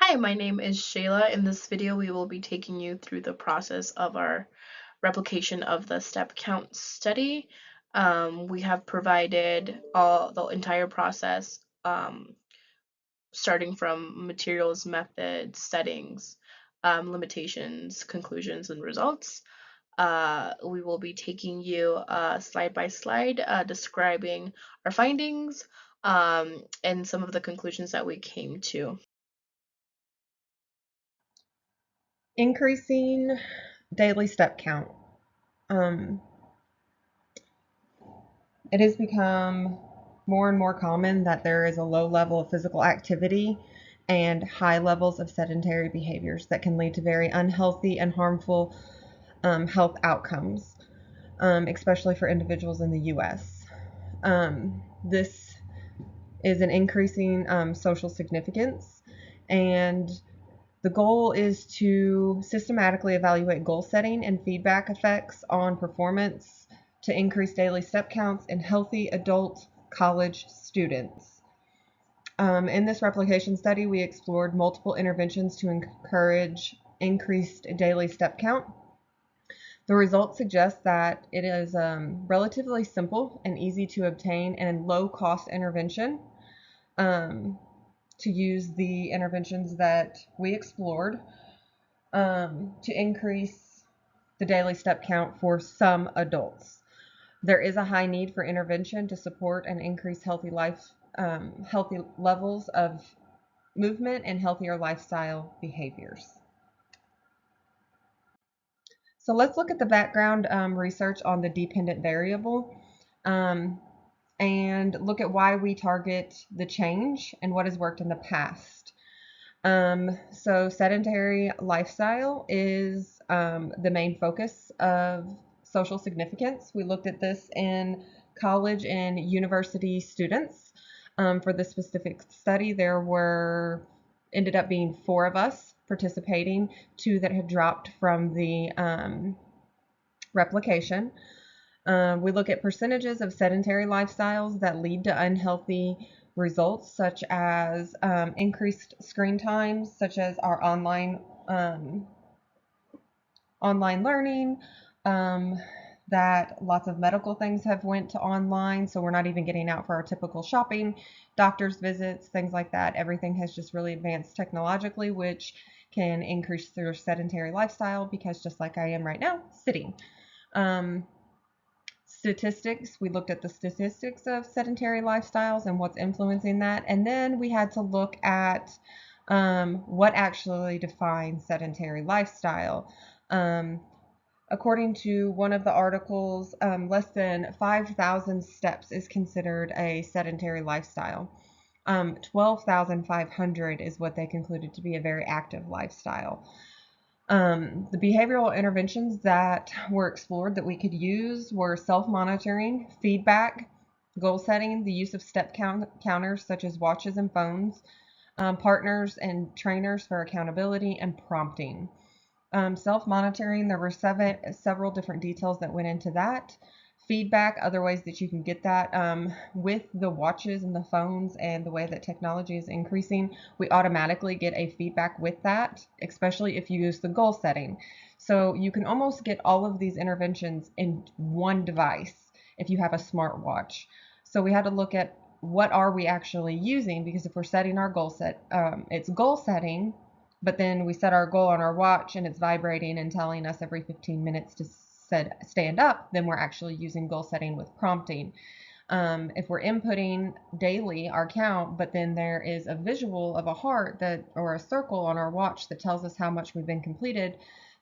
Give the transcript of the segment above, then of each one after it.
Hi, my name is Shayla. In this video, we will be taking you through the process of our replication of the step count study. We have provided the entire process, starting from materials, methods, settings, limitations, conclusions, and results. We will be taking you slide by slide, describing our findings and some of the conclusions that we came to. Increasing daily step count. It has become more and more common that there is a low level of physical activity and high levels of sedentary behaviors that can lead to very unhealthy and harmful health outcomes, especially for individuals in the US. This is an increasing social significance, and the goal is to systematically evaluate goal setting and feedback effects on performance to increase daily step counts in healthy adult college students. In this replication study, we explored multiple interventions to encourage increased daily step count. The results suggest that it is relatively simple and easy to obtain and low cost intervention. To use the interventions that we explored to increase the daily step count for some adults. There is a high need for intervention to support and increase healthy levels of movement and healthier lifestyle behaviors. So let's look at the background research on the dependent variable and look at why we target the change and what has worked in the past. So sedentary lifestyle is the main focus of social significance. We looked at this in college and university students. For this specific study, there ended up being 4 of us participating, 2 that had dropped from the replication. We look at percentages of sedentary lifestyles that lead to unhealthy results, such as increased screen times, such as our online learning, that lots of medical things have went to online, so we're not even getting out for our typical shopping, doctor's visits, things like that. Everything has just really advanced technologically, which can increase their sedentary lifestyle because just like I am right now, sitting. Statistics, we looked at the statistics of sedentary lifestyles and what's influencing that, and then we had to look at what actually defines sedentary lifestyle. According to one of the articles, less than 5,000 steps is considered a sedentary lifestyle. 12,500 is what they concluded to be a very active lifestyle. The behavioral interventions that were explored that we could use were self-monitoring, feedback, goal setting, the use of step counters such as watches and phones, partners and trainers for accountability, and prompting. Self-monitoring, there were several different details that went into that. Feedback, other ways that you can get that. With the watches and the phones and the way that technology is increasing, we automatically get a feedback with that, especially if you use the goal setting. So you can almost get all of these interventions in one device if you have a smartwatch. So we had to look at what are we actually using, because if we're setting our goal set, it's goal setting, but then we set our goal on our watch and it's vibrating and telling us every 15 minutes to stand up, then we're actually using goal setting with prompting. If we're inputting daily our count, but then there is a visual of a heart or a circle on our watch that tells us how much we've been completed,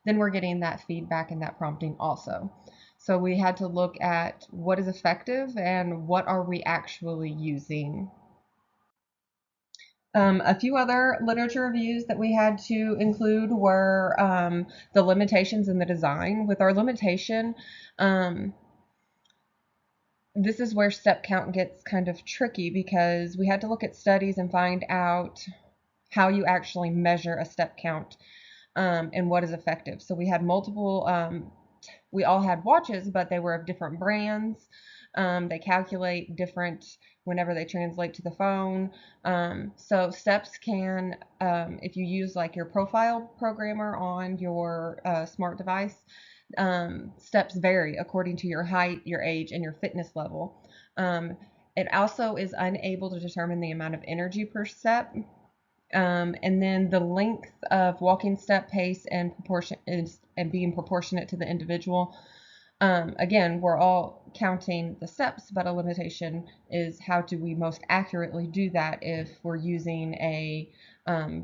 then we're getting that feedback and that prompting also. So we had to look at what is effective and what are we actually using. A few other literature reviews that we had to include were the limitations in the design. With our limitation, this is where step count gets kind of tricky, because we had to look at studies and find out how you actually measure a step count and what is effective. So we had multiple, we all had watches, but they were of different brands. They calculate different whenever they translate to the phone. So steps can, if you use like your profile programmer on your smart device, steps vary according to your height, your age, and your fitness level. It also is unable to determine the amount of energy per step. And then the length of walking step pace and proportion and being proportionate to the individual. Again, we're all counting the steps, but a limitation is how do we most accurately do that if we're using a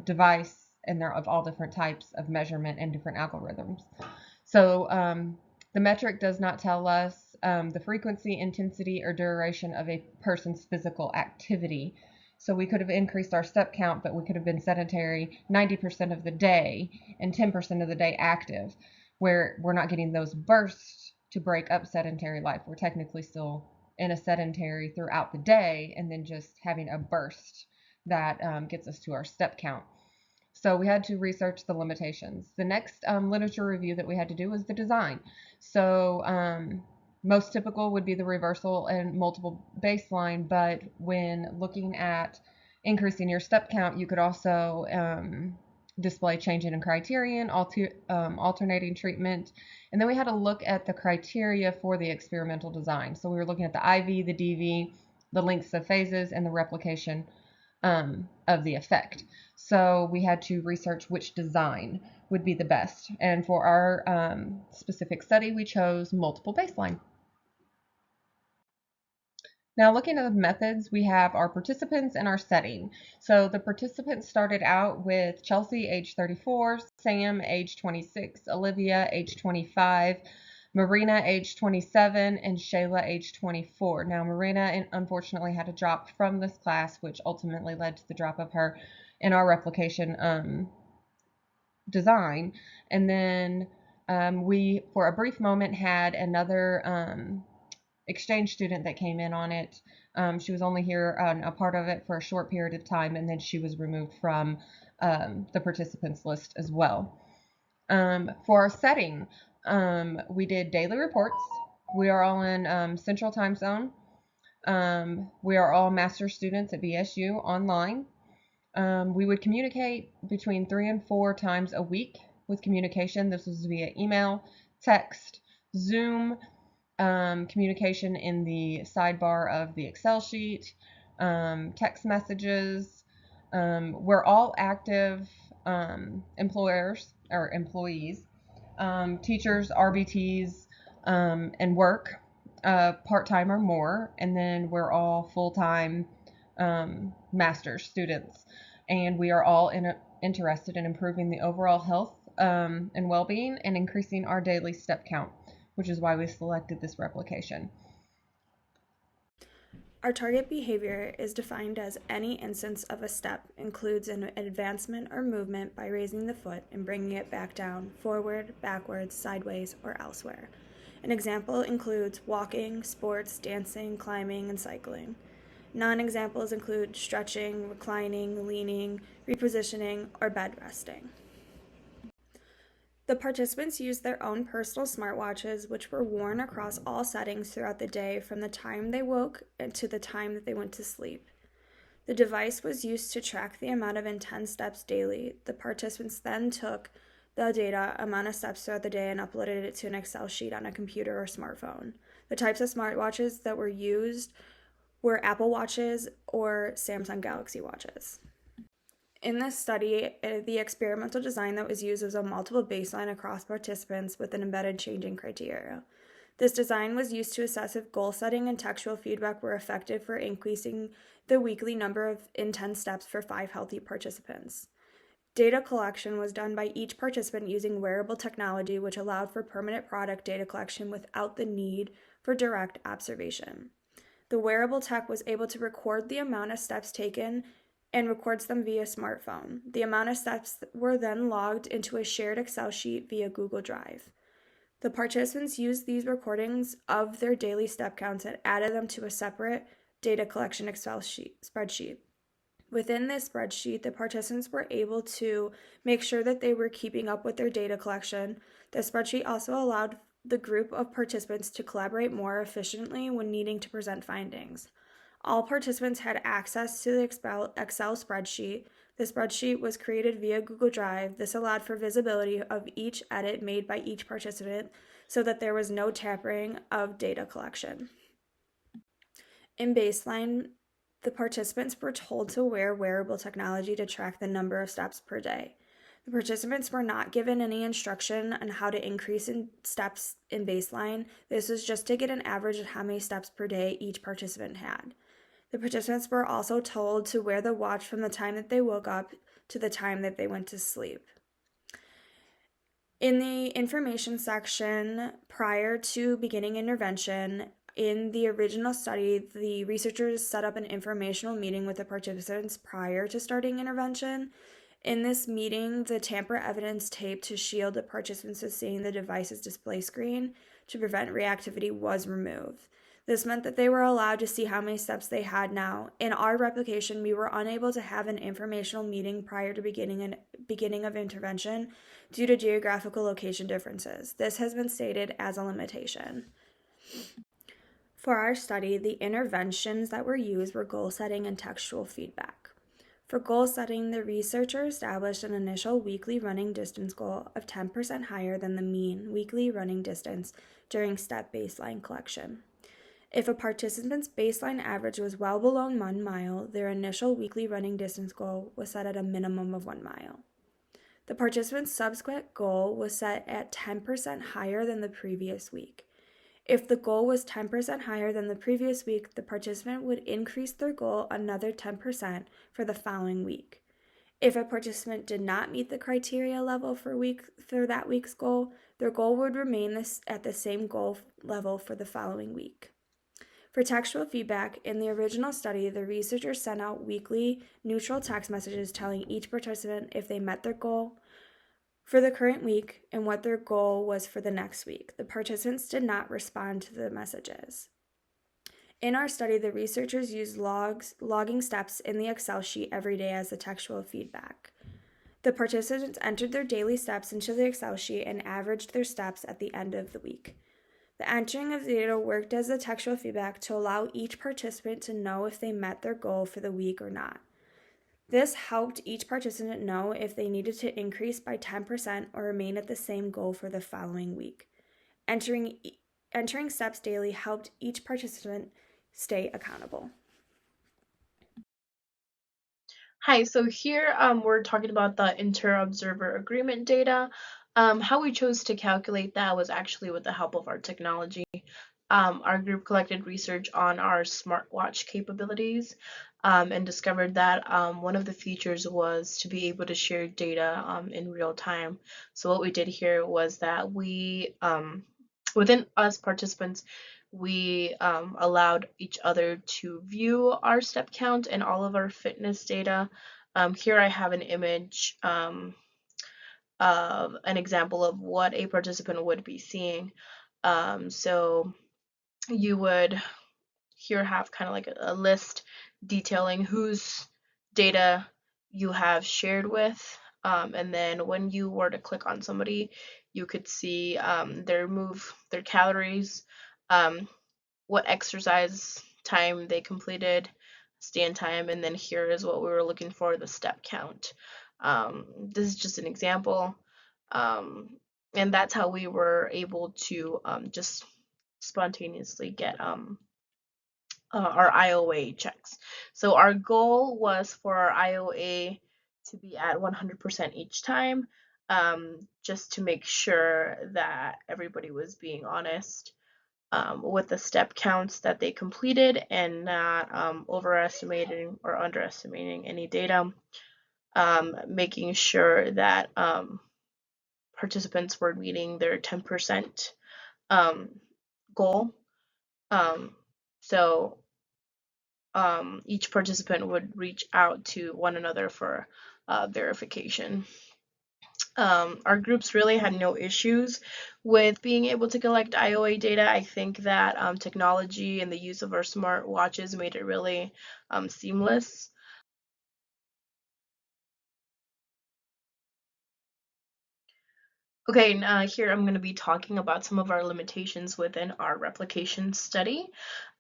device and they're of all different types of measurement and different algorithms. So the metric does not tell us the frequency, intensity, or duration of a person's physical activity. So we could have increased our step count, but we could have been sedentary 90% of the day and 10% of the day active, where we're not getting those bursts to break up sedentary life. We're technically still in a sedentary throughout the day and then just having a burst that gets us to our step count. So we had to research the limitations. The next literature review that we had to do was the design. So most typical would be the reversal and multiple baseline, but when looking at increasing your step count, you could also display changing in criterion, alternating treatment, and then we had to look at the criteria for the experimental design. So we were looking at the IV, the DV, the lengths of phases, and the replication of the effect. So we had to research which design would be the best. And for our specific study, we chose multiple baseline. Now looking at the methods, we have our participants and our setting. So the participants started out with Chelsea, age 34, Sam, age 26, Olivia, age 25, Marina, age 27, and Shayla, age 24. Now Marina unfortunately had to drop from this class, which ultimately led to the drop of her in our replication design. And then we, for a brief moment, had another exchange student that came in on it. She was only here a part of it for a short period of time, and then she was removed from the participants list as well. For our setting, we did daily reports. We are all in Central Time Zone. We are all master's students at BSU online. We would communicate between 3 and 4 times a week with communication. This was via email, text, Zoom, communication in the sidebar of the Excel sheet, text messages. We're all active employers or employees, teachers, RBTs, and work part-time or more, and then we're all full-time master's students, and we are all interested in improving the overall health and well-being and increasing our daily step count, which is why we selected this replication. Our target behavior is defined as any instance of a step includes an advancement or movement by raising the foot and bringing it back down, forward, backwards, sideways, or elsewhere. An example includes walking, sports, dancing, climbing, and cycling. Non-examples include stretching, reclining, leaning, repositioning, or bed resting. The participants used their own personal smartwatches, which were worn across all settings throughout the day from the time they woke to the time that they went to sleep. The device was used to track the amount of intense steps daily. The participants then took the data, amount of steps throughout the day, and uploaded it to an Excel sheet on a computer or smartphone. The types of smartwatches that were used were Apple Watches or Samsung Galaxy Watches. In this study, the experimental design that was used was a multiple baseline across participants with an embedded changing criteria. This design was used to assess if goal setting and textual feedback were effective for increasing the weekly number of intense steps for 5 healthy participants. Data collection was done by each participant using wearable technology, which allowed for permanent product data collection without the need for direct observation. The wearable tech was able to record the amount of steps taken and records them via smartphone. The amount of steps were then logged into a shared Excel sheet via Google Drive. The participants used these recordings of their daily step counts and added them to a separate data collection Excel spreadsheet. Within this spreadsheet, the participants were able to make sure that they were keeping up with their data collection. The spreadsheet also allowed the group of participants to collaborate more efficiently when needing to present findings. All participants had access to the Excel spreadsheet. The spreadsheet was created via Google Drive. This allowed for visibility of each edit made by each participant so that there was no tampering of data collection. In baseline, the participants were told to wear wearable technology to track the number of steps per day. The participants were not given any instruction on how to increase in steps in baseline. This was just to get an average of how many steps per day each participant had. The participants were also told to wear the watch from the time that they woke up to the time that they went to sleep. In the information section prior to beginning intervention, in the original study, the researchers set up an informational meeting with the participants prior to starting intervention. In this meeting, the tamper evidence tape to shield the participants from seeing the device's display screen to prevent reactivity was removed. This meant that they were allowed to see how many steps they had now. In our replication, we were unable to have an informational meeting prior to beginning of intervention due to geographical location differences. This has been stated as a limitation. For our study, the interventions that were used were goal setting and textual feedback. For goal setting, the researcher established an initial weekly running distance goal of 10% higher than the mean weekly running distance during step baseline collection. If a participant's baseline average was well below 1 mile, their initial weekly running distance goal was set at a minimum of 1 mile. The participant's subsequent goal was set at 10% higher than the previous week. If the goal was 10% higher than the previous week, the participant would increase their goal another 10% for the following week. If a participant did not meet the criteria level for that week's goal, their goal would remain at the same goal level for the following week. For textual feedback, in the original study, the researchers sent out weekly neutral text messages telling each participant if they met their goal for the current week and what their goal was for the next week. The participants did not respond to the messages. In our study, the researchers used logging steps in the Excel sheet every day as the textual feedback. The participants entered their daily steps into the Excel sheet and averaged their steps at the end of the week. The entering of the data worked as the textual feedback to allow each participant to know if they met their goal for the week or not. This helped each participant know if they needed to increase by 10% or remain at the same goal for the following week. Entering steps daily helped each participant stay accountable. Hi, so here we're talking about the inter-observer agreement data. How we chose to calculate that was actually with the help of our technology. Our group collected research on our smartwatch capabilities and discovered that one of the features was to be able to share data in real time. So what we did here was that we, within us participants, we allowed each other to view our step count and all of our fitness data. Here I have an image of an example of what a participant would be seeing. So you would here have kind of like a list detailing whose data you have shared with. And then when you were to click on somebody, you could see their calories, what exercise time they completed, stand time, and then here is what we were looking for, the step count. This is just an example. And that's how we were able to just spontaneously get our IOA checks. So our goal was for our IOA to be at 100% each time, just to make sure that everybody was being honest with the step counts that they completed and not overestimating or underestimating any data, making sure that participants were meeting their 10% goal. So each participant would reach out to one another for verification. Our groups really had no issues with being able to collect IOA data. I think that technology and the use of our smart watches made it really seamless. Okay, here I'm going to be talking about some of our limitations within our replication study.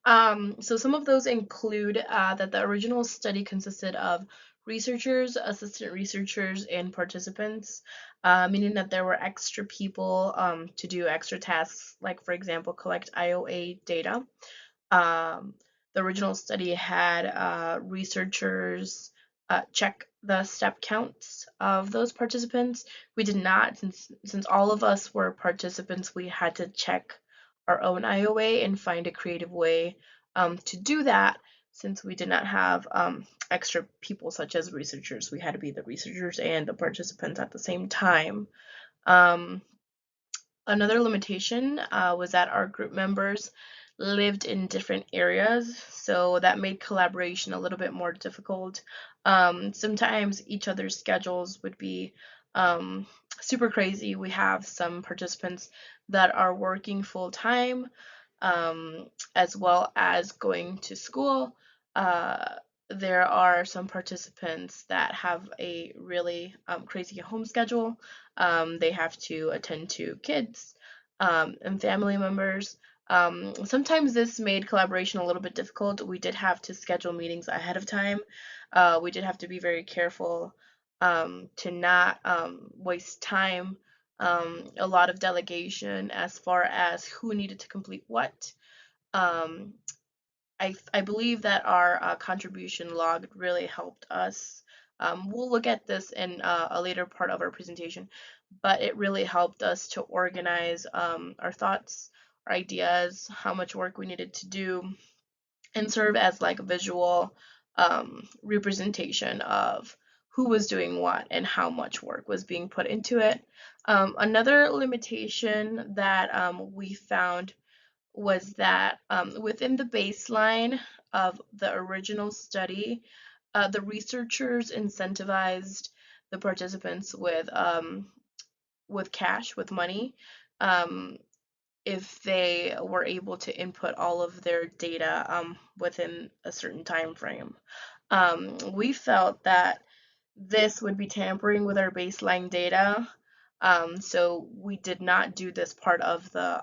So some of those include that the original study consisted of researchers, assistant researchers, and participants, meaning that there were extra people to do extra tasks, like, for example, collect IOA data. Um, the original study had researchers check the step counts of those participants. We did not, since all of us were participants, we had to check our own IOA and find a creative way to do that. Since we did not have extra people such as researchers, we had to be the researchers and the participants at the same time. Um, Another limitation was that our group members lived in different areas, so that made collaboration a little bit more difficult. Sometimes each other's schedules would be um, super crazy. We have some participants that are working full time, as well as going to school. Uh, there are some participants that have a really crazy home schedule. They have to attend to kids and family members. Sometimes this made collaboration a little bit difficult. We did have to schedule meetings ahead of time. We did have to be very careful to not waste time. A lot of delegation as far as who needed to complete what. Um, I believe that our contribution log really helped us. We'll look at this in a later part of our presentation, but it really helped us to organize our thoughts, our ideas, how much work we needed to do, and serve as like a visual representation of who was doing what and how much work was being put into it. Another limitation that we found was that within the baseline of the original study, the researchers incentivized the participants with cash, with money, um, if they were able to input all of their data within a certain time frame. We felt that this would be tampering with our baseline data, so we did not do this part of the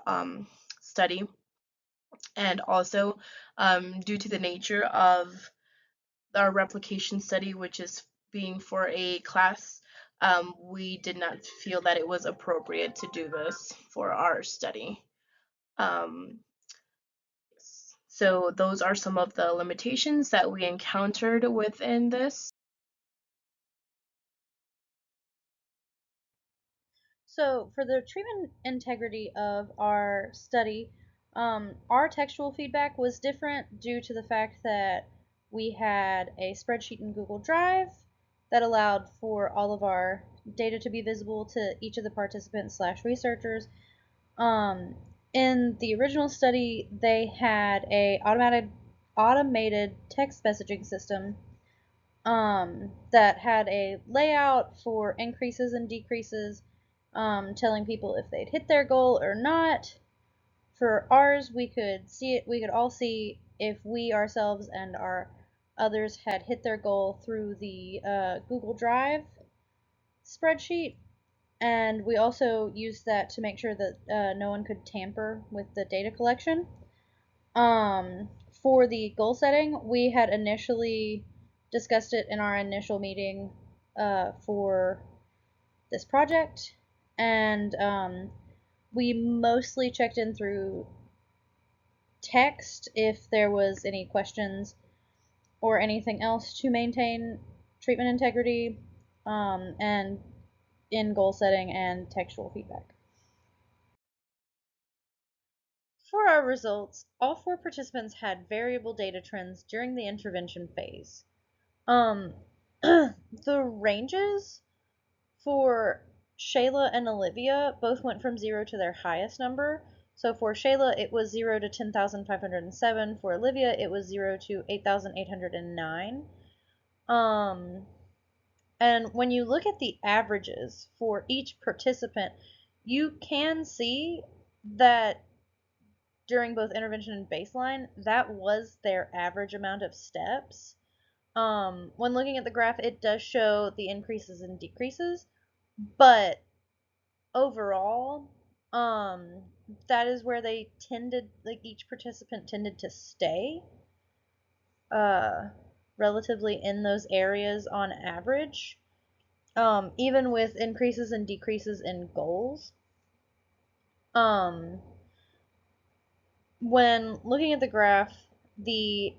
study. And also, due to the nature of our replication study, which is being for a class, we did not feel that it was appropriate to do this for our study. Um, so those are some of the limitations that we encountered within this. So for the treatment integrity of our study, our textual feedback was different due to the fact that we had a spreadsheet in Google Drive that allowed for all of our data to be visible to each of the participants slash researchers. In the original study, they had a automated text messaging system that had a layout for increases and decreases, telling people if they'd hit their goal or not. For ours, we could see it. We could all see if we ourselves and our others had hit their goal through the Google Drive spreadsheet, and we also used that to make sure that no one could tamper with the data collection. Um, for the goal setting, we had initially discussed it in our initial meeting for this project, and we mostly checked in through text if there was any questions or anything else to maintain treatment integrity, and in goal setting and textual feedback. For our results, all 4 participants had variable data trends during the intervention phase. The ranges for Shayla and Olivia both went from 0 to their highest number. So for Shayla, it was 0 to 10,507. For Olivia, it was 0 to 8,809. And when you look at the averages for each participant, you can see that during both intervention and baseline, that was their average amount of steps. When looking at the graph, it does show the increases and decreases, but overall, that is where they tended, like each participant tended to stay uh, relatively in those areas on average, even with increases and decreases in goals. Um, when looking at the graph, the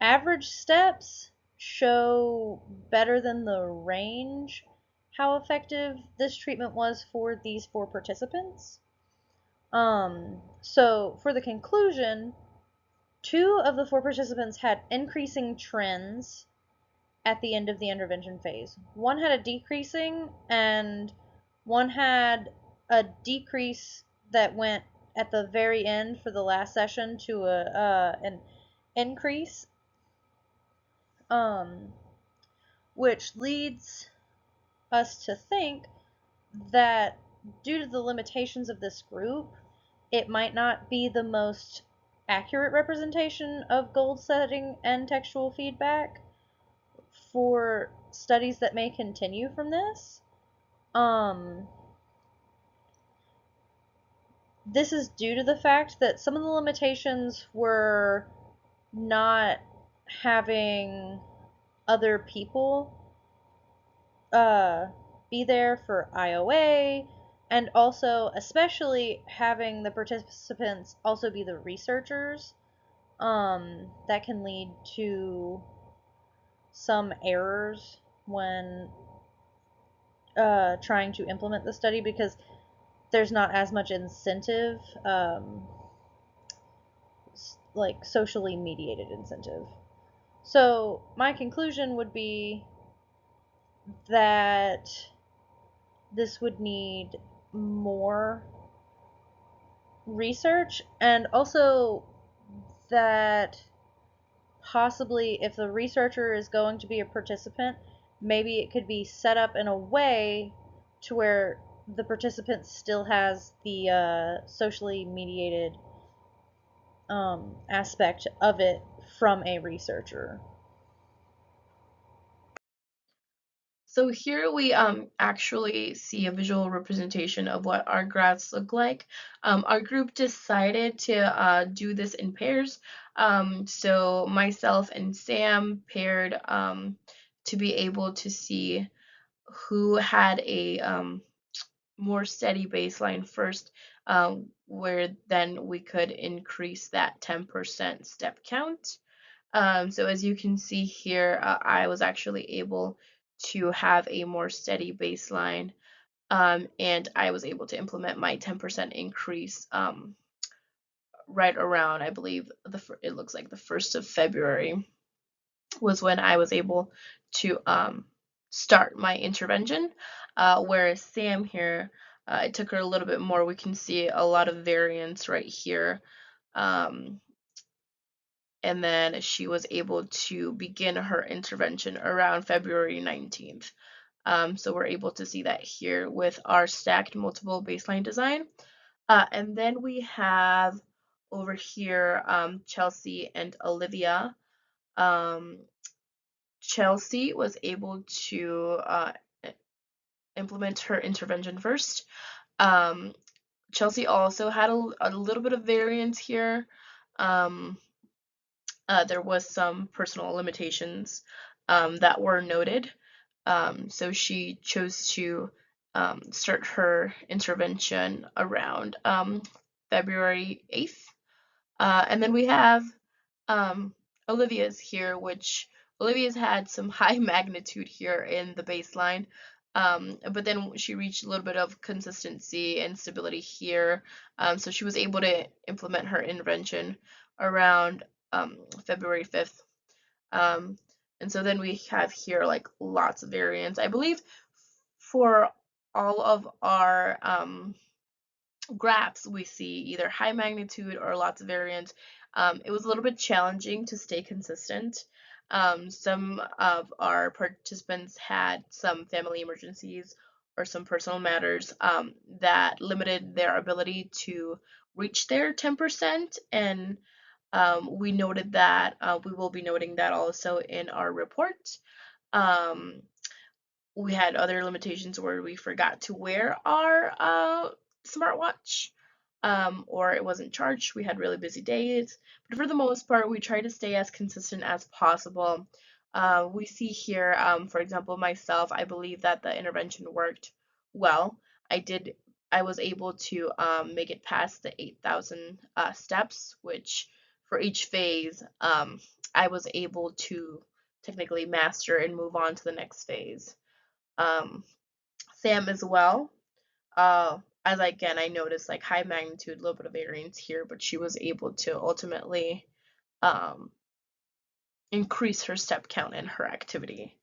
average steps show better than the range how effective this treatment was for these 4 participants. So for the conclusion, 2 of the 4 participants had increasing trends at the end of the intervention phase. One had a decreasing, and one had a decrease that went at the very end for the last session to an increase, um, which leads us to think that due to the limitations of this group, it might not be the most accurate representation of goal setting and textual feedback for studies that may continue from this. This is due to the fact that some of the limitations were not having other people be there for IOA, and also especially having the participants also be the researchers. That can lead to some errors when trying to implement the study, because there's not as much incentive, like socially mediated incentive. So my conclusion would be that this would need more research, and also that possibly if the researcher is going to be a participant, maybe it could be set up in a way to where the participant still has the socially mediated aspect of it from a researcher. So here we actually see a visual representation of what our graphs look like. Our group decided to do this in pairs. So myself and Sam paired to be able to see who had a more steady baseline first, where then we could increase that 10% step count. So as you can see here, I was actually able to have a more steady baseline, and I was able to implement my 10% increase right around, I believe, it looks like the 1st of February was when I was able to start my intervention, whereas Sam here, it took her a little bit more. We can see a lot of variance right here. Um, and then she was able to begin her intervention around February 19th. So we're able to see that here with our stacked multiple baseline design. And then we have over here Chelsea and Olivia. Um, Chelsea was able to implement her intervention first. Um, Chelsea also had a little bit of variance here. Um, there was some personal limitations that were noted. So she chose to start her intervention around February 8th. And then we have um, Olivia's here, which Olivia's had some high magnitude here in the baseline. But then she reached a little bit of consistency and stability here. So she was able to implement her intervention around February 5th. Um, and so then we have here like lots of variants. I believe for all of our graphs, we see either high magnitude or lots of variance. It was a little bit challenging to stay consistent. Some of our participants had some family emergencies or some personal matters that limited their ability to reach their 10%, and we noted that we will be noting that also in our report. Um, we had other limitations where we forgot to wear our smartwatch, or it wasn't charged. We had really busy days, but for the most part, we try to stay as consistent as possible. We see here, for example, myself, I believe that the intervention worked well. I did, I was able to make it past the 8,000 steps, which for each phase, I was able to technically master and move on to the next phase. Um, Sam as well. As again, I noticed like high magnitude, a little bit of variance here, but she was able to ultimately um, increase her step count and her activity.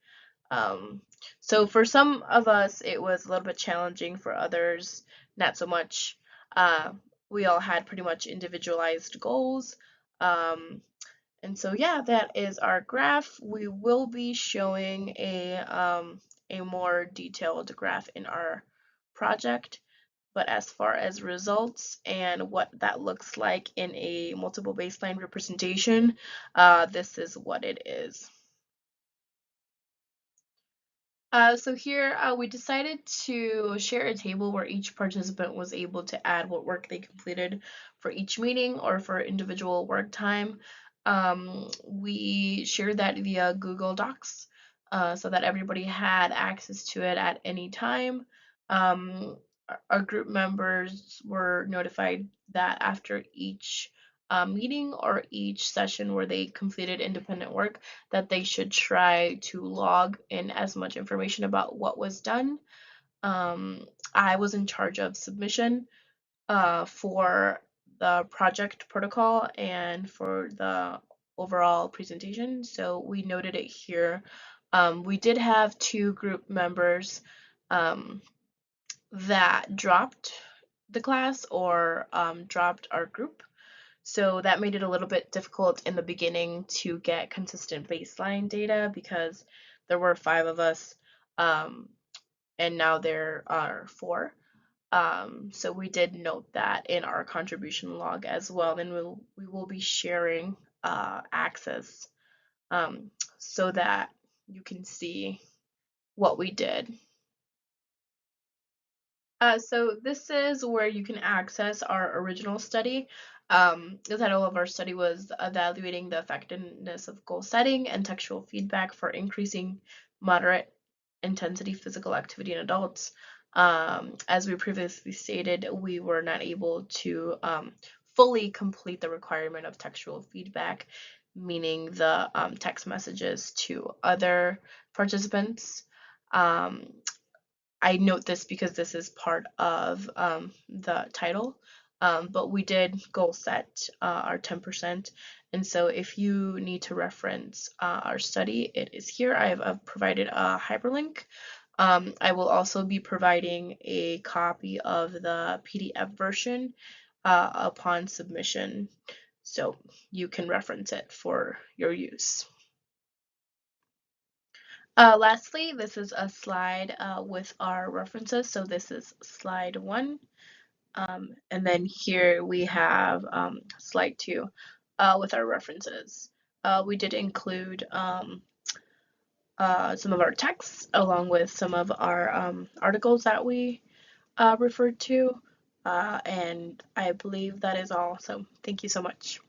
Um, so for some of us, it was a little bit challenging. For others, not so much. Uh, we all had pretty much individualized goals. Um, and so yeah, that is our graph. We will be showing a more detailed graph in our project. But as far as results and what that looks like in a multiple baseline representation, this is what it is. So here we decided to share a table where each participant was able to add what work they completed for each meeting or for individual work time. We shared that via Google Docs so that everybody had access to it at any time. Our group members were notified that after each meeting or each session where they completed independent work, that they should try to log in as much information about what was done. I was in charge of submission for the project protocol and for the overall presentation, so we noted it here. We did have 2 group members um, that dropped the class or dropped our group. So that made it a little bit difficult in the beginning to get consistent baseline data because there were 5 of us, and now there are 4. So we did note that in our contribution log as well, and we will be sharing access so that you can see what we did. So this is where you can access our original study. The title of our study was Evaluating the Effectiveness of Goal Setting and Textual Feedback for Increasing Moderate Intensity Physical Activity in Adults. As we previously stated, we were not able to fully complete the requirement of textual feedback, meaning the text messages to other participants. I note this because this is part of the title, but we did goal set our 10%. And so if you need to reference our study, it is here. I've provided a hyperlink. I will also be providing a copy of the PDF version upon submission, so you can reference it for your use. Lastly, this is a slide with our references. So this is slide 1. And then here we have slide 2 with our references. We did include some of our texts along with some of our articles that we referred to. And I believe that is all. So thank you so much.